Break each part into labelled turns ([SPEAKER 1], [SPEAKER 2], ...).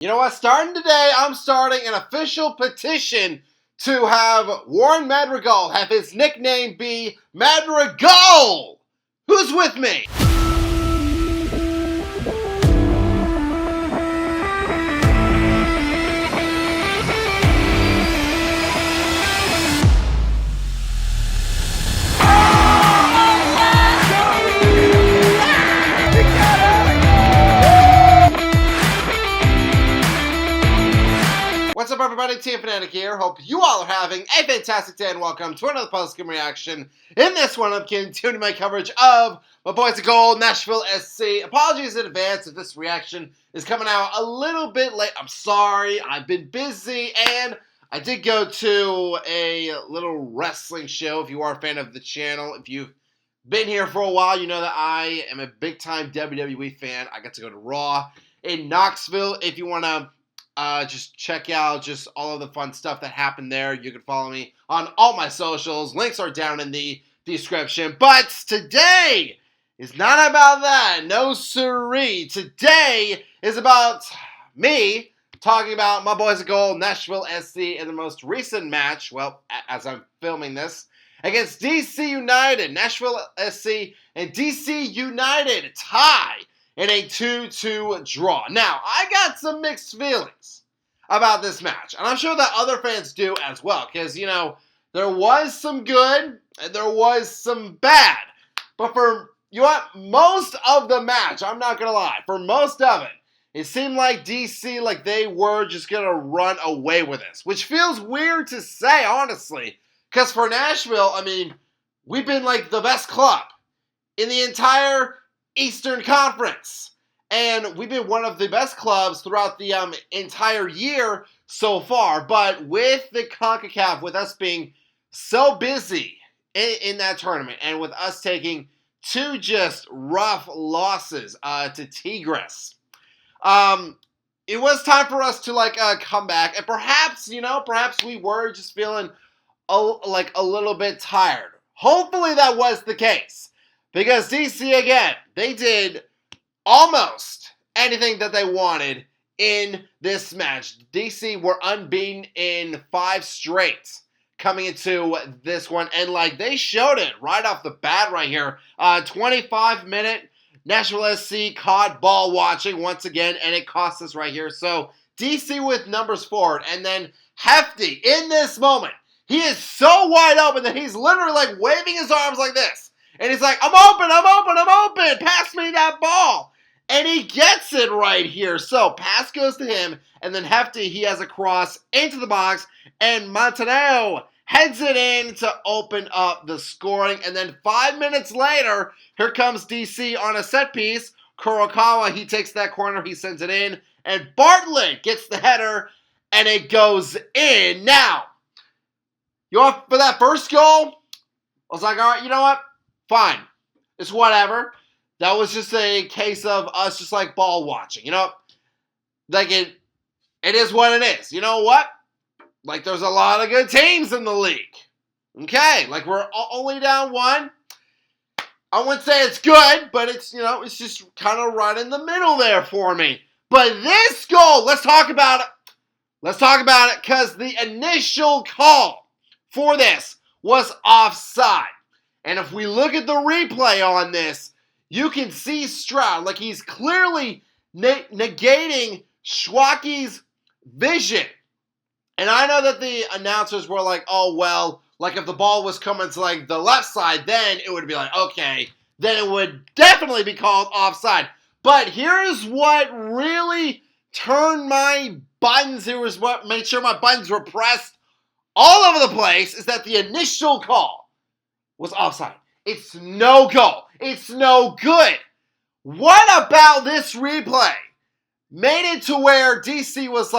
[SPEAKER 1] You know what? Starting today, I'm starting an official petition to have Warren Madrigal have his nickname be Madrigal. Who's with me? What's up, everybody? Team Fanatic here. Hope you all are having a fantastic day and welcome to another post-game reaction. In this one, I'm continuing my coverage of my boys of gold, Nashville SC. Apologies in advance if this reaction is coming out a little bit late. I'm sorry. I've been busy and I did go to a little wrestling show. If you are a fan of the channel, if you've been here for a while, you know that I am a big-time WWE fan. I got to go to Raw in Knoxville. If you want to just check out just all of the fun stuff that happened there. You can follow me on all my socials. Links are down in the description. But today is not about that. No siree. Today is about me talking about my boys of gold, Nashville SC, in the most recent match, well, as I'm filming this, against DC United. Nashville SC and DC United tie in a 2-2 draw. Now, I got some mixed feelings about this match, and I'm sure that other fans do as well, because, you know, there was some good, and there was some bad, but for, you know what, most of the match, I'm not going to lie, for most of it seemed like DC, like they were just going to run away with this, which feels weird to say, honestly, because for Nashville, I mean, we've been like the best club in the entire Eastern Conference, and we've been one of the best clubs throughout the entire year so far, but with the CONCACAF, with us being so busy in that tournament, and with us taking two just rough losses to Tigres, it was time for us to come back, and perhaps, you know, perhaps we were just feeling a little bit tired. Hopefully that was the case. Because DC, again, they did almost anything that they wanted in this match. DC were unbeaten in 5 straight coming into this one. And, they showed it right off the bat right here. 25-minute Nashville SC caught ball watching once again, and it cost us right here. So, DC with numbers forward. And then Hefty, in this moment, he is so wide open that he's literally, waving his arms like this. And he's like, I'm open, I'm open, I'm open. Pass me that ball. And he gets it right here. So pass goes to him. And then Hefty, he has a cross into the box. And Montaneo heads it in to open up the scoring. And then 5 minutes later, here comes DC on a set piece. Kurokawa, he takes that corner. He sends it in. And Bartlett gets the header. And it goes in. Now, for that first goal, I was like, all right, you know what? Fine. It's whatever. That was just a case of us just ball watching. You know, it is what it is. You know what? There's a lot of good teams in the league. Okay. We're only down 1. I wouldn't say it's good, but it's, you know, it's just kind of right in the middle there for me. But this goal, let's talk about it. Let's talk about it because the initial call for this was offside. And if we look at the replay on this, you can see Stroud, he's clearly negating Schwacke's vision. And I know that the announcers were like, oh, well, if the ball was coming to, the left side, then it would be okay, then it would definitely be called offside. But here's what really turned my buttons, here was what made sure my buttons were pressed all over the place, is that the initial call was offside. It's no goal. It's no good. What about this replay made it to where DC was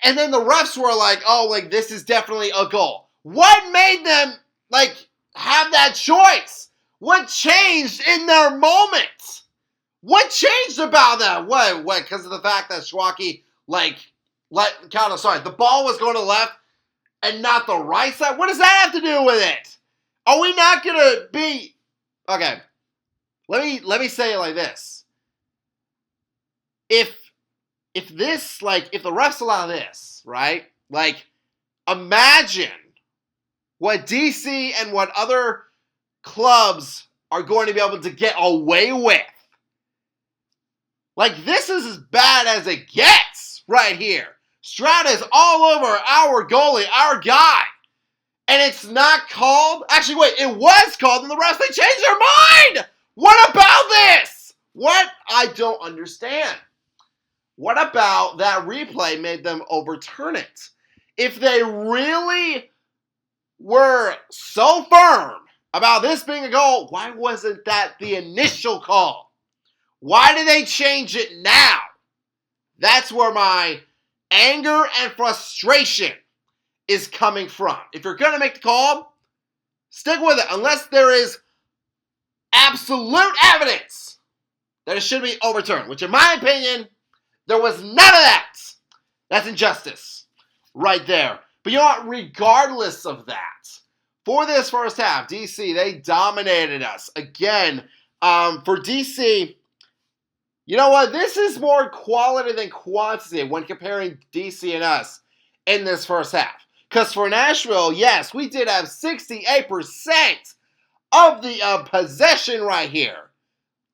[SPEAKER 1] and then the refs were oh, this is definitely a goal. What made them, have that choice? What changed in their moment? What changed about that? What, because of the fact that Schwacke, the ball was going to left and not the right side? What does that have to do with it? Are we not going to be... Okay, let me say it like this. If if the refs allow this, right? Like, imagine what DC and what other clubs are going to be able to get away with. Like, this is as bad as it gets right here. Stroud is all over our goalie, our guy. And it's not called. Actually, wait, it was called, and the refs, they changed their mind. What about this? What? I don't understand. What about that replay made them overturn it? If they really were so firm about this being a goal, why wasn't that the initial call? Why did they change it now? That's where my anger and frustration is coming from. If you're going to make the call, stick with it. Unless there is absolute evidence that it should be overturned. Which, in my opinion, there was none of that. That's injustice right there. But you know what? Regardless of that, for this first half, DC, they dominated us. Again, for DC, you know what? This is more quality than quantity when comparing DC and us in this first half. Because for Nashville, yes, we did have 68% of the possession right here.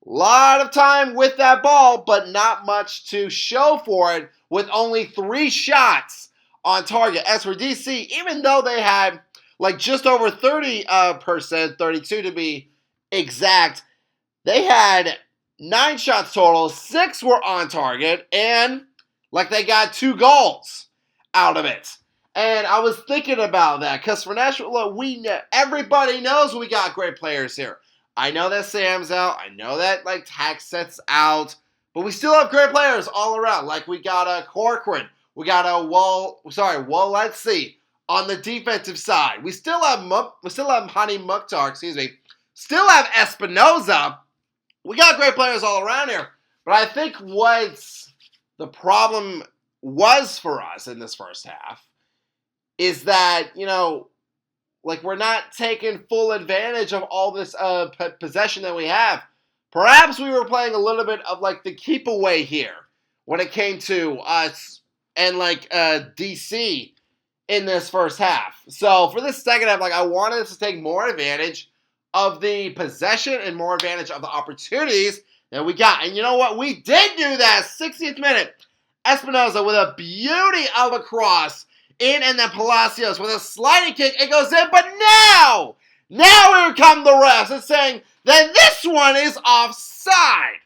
[SPEAKER 1] A lot of time with that ball, but not much to show for it with only 3 shots on target. As for DC, even though they had like just over 30%, 32 to be exact, they had 9 shots total, 6 were on target, and like they got 2 goals out of it. And I was thinking about that because for Nashville, look, everybody knows we got great players here. I know that Sam's out. I know that like Taxet's out, but we still have great players all around. Like we got a Corcoran, we got a Waletsy on the defensive side. We still have Hani Mukhtar, Still have Espinoza. We got great players all around here. But I think what the problem was for us in this first half is that, like we're not taking full advantage of all this possession that we have. Perhaps we were playing a little bit of like the keep away here when it came to us and like DC in this first half. So for this second half, like I wanted us to take more advantage of the possession and more advantage of the opportunities that we got. And you know what? We did do that. 60th minute. Espinoza with a beauty of a cross in, and then Palacios with a sliding kick. It goes in, but now here come the refs. It's saying that this one is offside.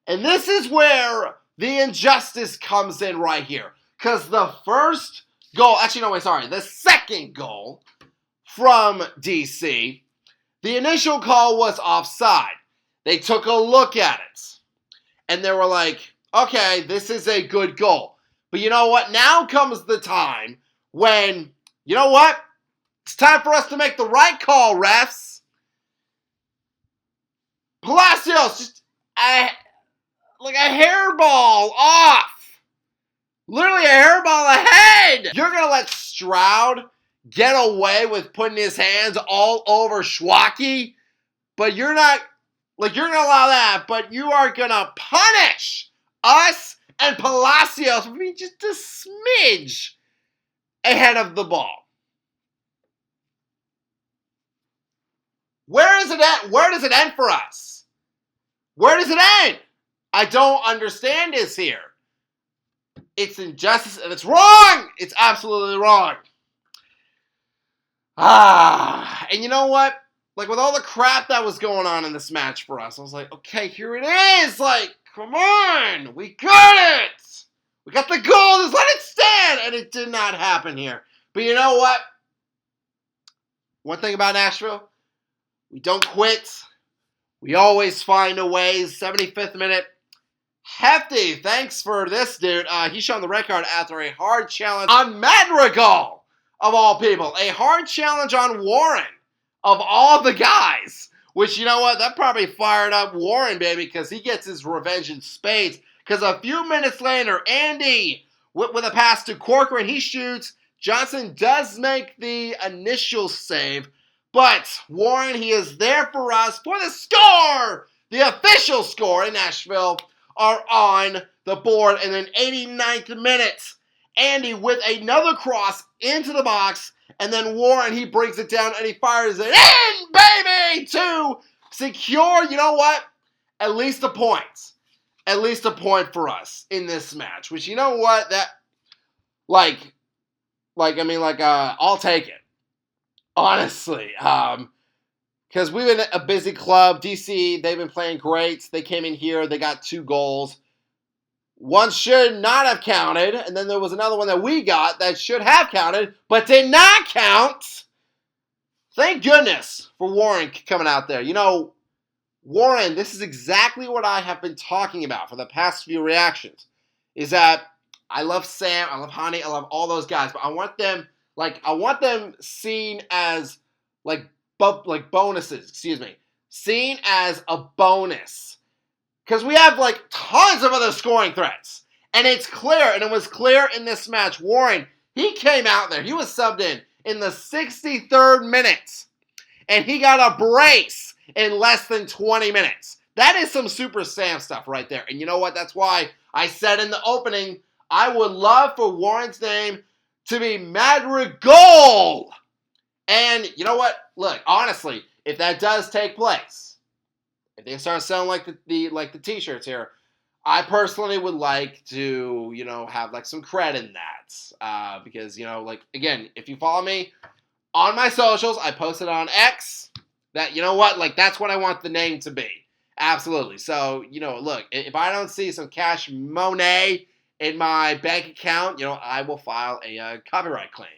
[SPEAKER 1] And this is where the injustice comes in right here. Because the first goal, the second goal from DC, the initial call was offside. They took a look at it. And they were like, okay, this is a good goal. But you know what? Now comes the time when, you know what? It's time for us to make the right call, refs. Palacios, just like a hairball off. Literally a hairball ahead. You're going to let Stroud get away with putting his hands all over Schwacke, but you're not, like you're going to allow that, but you are going to punish us and Palacios for being just a smidge ahead of the ball. Where is it at? Where does it end for us? Where does it end? I don't understand this here. It's injustice and it's wrong. It's absolutely wrong. And you know what? Like with all the crap that was going on in this match for us, I was like, okay, here it is. Like, come on. We got it. We got the goal. Just let it stand. And it did not happen here. But you know what? One thing about Nashville, we don't quit. We always find a way. 75th minute. Hefty, thanks for this, dude. He's showing the red card after a hard challenge on Madrigal, of all people. A hard challenge on Warren, of all the guys. Which, you know what, that probably fired up Warren, baby, because he gets his revenge in spades. Because a few minutes later, Andy, with a pass to Corcoran, he shoots. Johnson does make the initial save. But Warren, he is there for us for the score! The official score in Nashville. are on the board. And then 89th minute, Andy with another cross into the box. And then Warren, he brings it down and he fires it in, baby, to secure, you know what? At least a point. At least a point for us in this match. Which, you know what? That, I'll take it. Honestly. Because we've been a busy club. DC, they've been playing great. They came in here. They got 2 goals. One should not have counted. And then there was another one that we got that should have counted, but did not count. Thank goodness for Warren coming out there. You know, Warren, this is exactly what I have been talking about for the past few reactions. Is that I love Sam, I love Honey, I love all those guys, but I want them seen as bonuses, seen as a bonus. Because we have tons of other scoring threats. And it's clear, and it was clear in this match. Warren, he came out there, he was subbed in the 63rd minute. And he got a brace in less than 20 minutes. That is some Super Sam stuff right there. And you know what? That's why I said in the opening, I would love for Warren's name to be Madrigal. And you know what? Look, honestly, if that does take place, if they start selling the t-shirts here, I personally would like to, have some cred in that. Because, again, if you follow me on my socials, I posted on X that, that's what I want the name to be. Absolutely. So, look, if I don't see some cash money in my bank account, I will file a copyright claim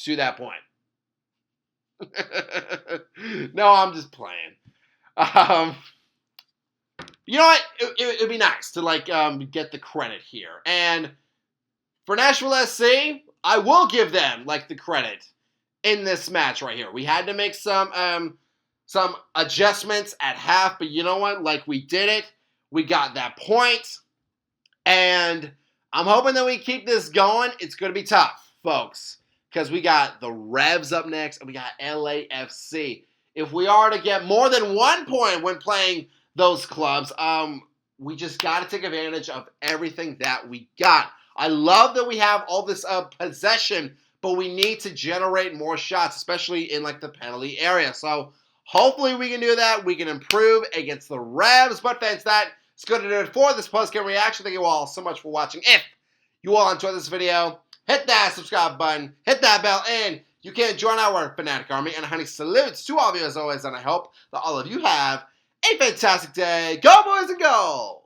[SPEAKER 1] to that point. No, I'm just playing. You know what? It would be nice to get the credit here. And for Nashville SC, I will give them the credit in this match right here. We had to make some adjustments at half, but you know what? We did it. We got that point. And I'm hoping that we keep this going. It's going to be tough, folks, because we got the Revs up next and we got LAFC. If we are to get more than 1 point when playing those clubs, we just got to take advantage of everything that we got. I love that we have all this possession, but we need to generate more shots, especially in the penalty area. So hopefully we can do that. We can improve against the Revs. But that's that. It's going to do it for this post-game reaction. Thank you all so much for watching. If you all enjoyed this video, hit that subscribe button, hit that bell, and you can join our Fanatic Army. And honey, salutes to all of you as always, and I hope that all of you have a fantastic day. Go, boys, and go!